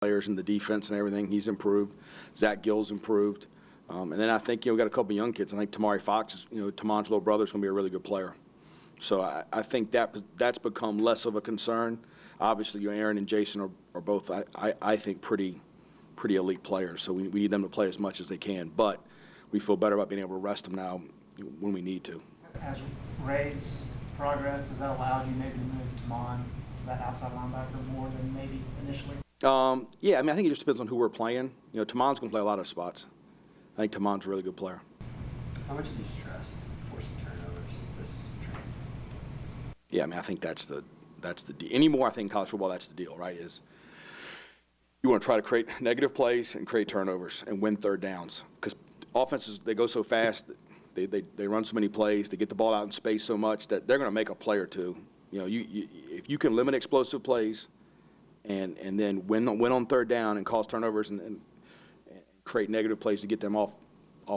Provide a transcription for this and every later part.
players in the defense and everything. He's improved. Zach Gill's improved. And then I think, we got a couple young kids. I think Tamari Fox, Tamon's little brother, is going to be a really good player. So I think that's become less of a concern. Obviously, Aaron and Jason are both, I think, pretty elite players. So we need them to play as much as they can. But we feel better about being able to rest them now when we need to. Has Ray's progress, has that allowed you maybe to move Tamon to that outside linebacker more than maybe initially? Yeah, I think it just depends on who we're playing. Tamon's going to play a lot of spots. I think Tamon's a really good player. How much have you stressed forcing turnovers this training? Yeah, I think that's the deal. Anymore, I think in college football, that's the deal, right? Is you want to try to create negative plays and create turnovers and win third downs, because offenses, they go so fast, they run so many plays, they get the ball out in space so much that they're going to make a play or two. If you can limit explosive plays and then win on third down and cause turnovers and create negative plays to get them off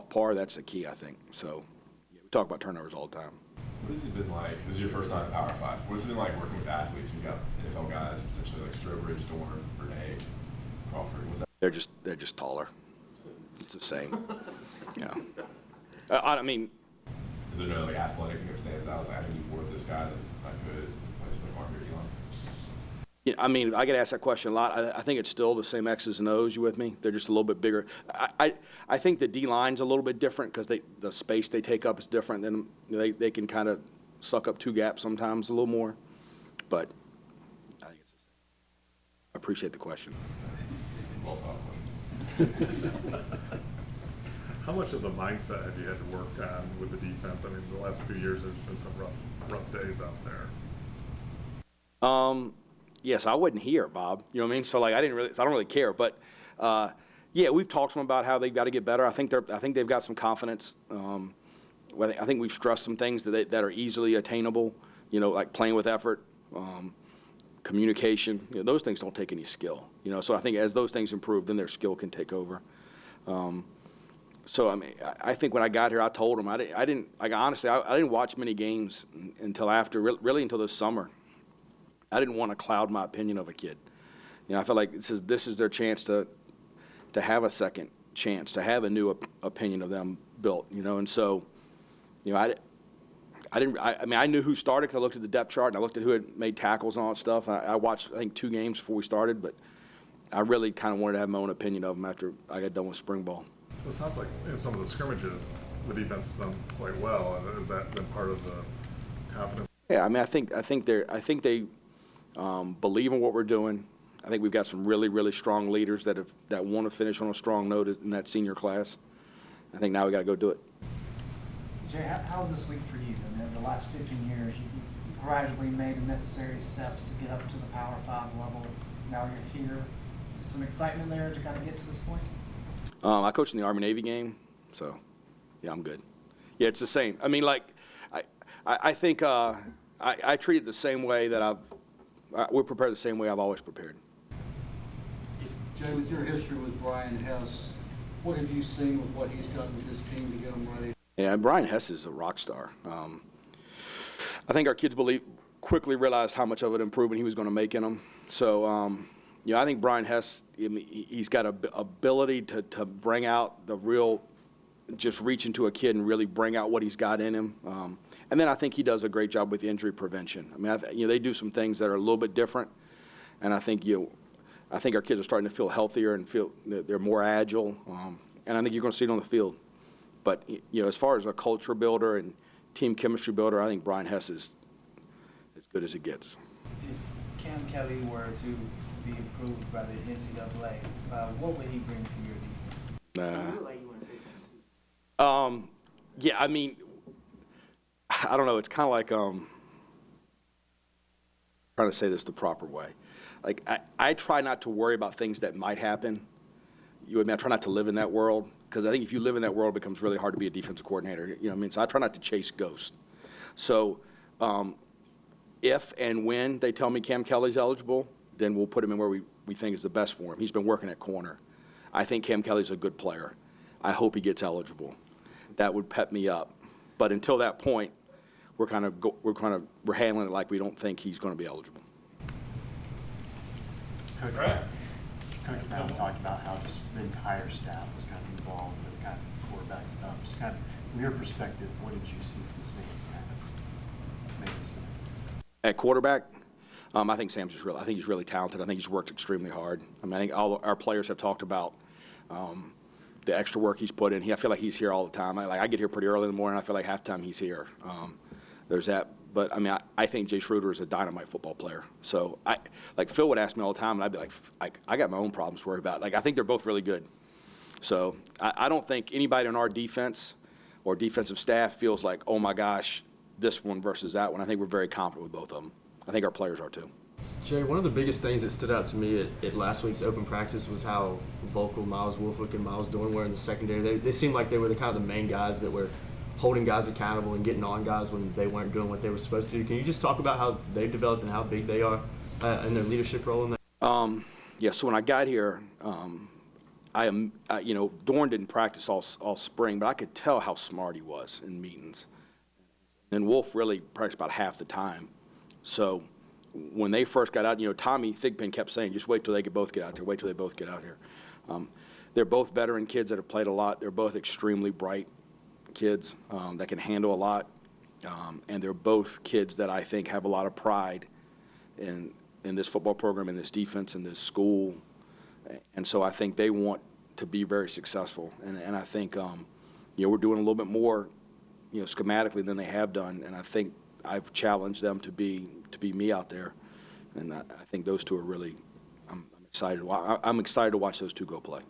par, that's the key, I think. So we talk about turnovers all the time. What has it been like? This is your first time at Power 5. What has it been like working with athletes? You got NFL guys, potentially like Strobridge, Dorn, Bernay, Crawford. What's that? They're just taller. It's the same. I mean, is there no athletic thing that stands out? I can do more with this guy than I could place like Mark or Elon. Yeah, I get asked that question a lot. I think it's still the same X's and O's. You with me? They're just a little bit bigger. I think the D line's a little bit different because the space they take up is different. Than they can kind of suck up two gaps sometimes a little more. But I think it's the same. I appreciate the question. Well thought. How much of the mindset have you had to work on with the defense? The last few years there's been some rough days out there. Yes, I wasn't here, Bob. You know what I mean? So I don't really care. But yeah, we've talked to them about how they've got to get better. I think they've got some confidence. I think we've stressed some things that are easily attainable. Like playing with effort, communication. Those things don't take any skill. So I think as those things improve, then their skill can take over. So I think when I got here, I told them I didn't watch many games until after really until this summer. I didn't want to cloud my opinion of a kid. I felt like this is their chance to have a second chance, to have a new opinion of them built. And so, I knew who started because I looked at the depth chart and I looked at who had made tackles and all that stuff. I watched, I think, 2 games before we started, but I really kind of wanted to have my own opinion of them after I got done with spring ball. Well, it sounds like in some of the scrimmages, the defense has done quite well. Has that been part of the confidence? Yeah, I think they believe in what we're doing. I think we've got some really, really strong leaders that want to finish on a strong note in that senior class. I think now we got to go do it. Jay, how's this week for you? The last 15 years, you gradually made the necessary steps to get up to the Power 5 level. Now you're here. Is there some excitement there to kind of get to this point? I coached in the Army-Navy game, so yeah, I'm good. Yeah, it's the same. I think I treat it the same way that we're prepared the same way I've always prepared. Jay, with your history with Brian Hess, what have you seen with what he's done with his team to get them ready? Yeah, Brian Hess is a rock star. I think our kids quickly realized how much of an improvement he was going to make in them. So, I think Brian Hess, he's got an ability to bring out the real, just reach into a kid and really bring out what he's got in him. And then I think he does a great job with injury prevention. They do some things that are a little bit different, and I think our kids are starting to feel healthier and feel they're more agile. And I think you're going to see it on the field. But as far as a culture builder and team chemistry builder, I think Brian Hess is as good as it gets. If Cam Kelly were to be approved by the NCAA, what would he bring to your defense? Yeah, I don't know. It's kind of like trying to say this the proper way. I try not to worry about things that might happen. I try not to live in that world, because I think if you live in that world, it becomes really hard to be a defensive coordinator. So I try not to chase ghosts. So if and when they tell me Cam Kelly's eligible, then we'll put him in where we think is the best for him. He's been working at corner. I think Cam Kelly's a good player. I hope he gets eligible. That would pep me up. But until that point, we're handling it like we don't think he's going to be eligible. Right. Coach Brown talked about how just the entire staff was kind of involved with kind of quarterback stuff. Just kind of from your perspective, what did you see from Sam kind of make this? At quarterback, I think Sam's just I think he's really talented. I think he's worked extremely hard. I mean, I think all our players have talked about the extra work he's put in. I feel like he's here all the time. I get here pretty early in the morning. I feel like half the time he's here. There's that. But, I mean, I think Jay Schroeder is a dynamite football player. So, Phil would ask me all the time, and I'd be like, I got my own problems to worry about. I think they're both really good. So, I don't think anybody on our defense or defensive staff feels like, oh, my gosh, this one versus that one. I think we're very confident with both of them. I think our players are too. Jay, one of the biggest things that stood out to me at last week's open practice was how vocal Miles Wolfwick and Miles Dorn were in the secondary. They seemed like they were the kind of the main guys that were holding guys accountable and getting on guys when they weren't doing what they were supposed to do. Can you just talk about how they've developed and how big they are in their leadership role in that? Yeah, so when I got here, Dorn didn't practice all spring, but I could tell how smart he was in meetings. And Wolf really practiced about half the time. So when they first got out, Tommy Thigpen kept saying, just wait till they both get out there, wait till they both get out here. They're both veteran kids that have played a lot. They're both extremely bright kids that can handle a lot. And they're both kids that I think have a lot of pride in this football program, in this defense, in this school. And so I think they want to be very successful. And I think, we're doing a little bit more, schematically than they have done. And I think I've challenged them to be me out there. And I think those two are really, I'm excited to watch those two go play.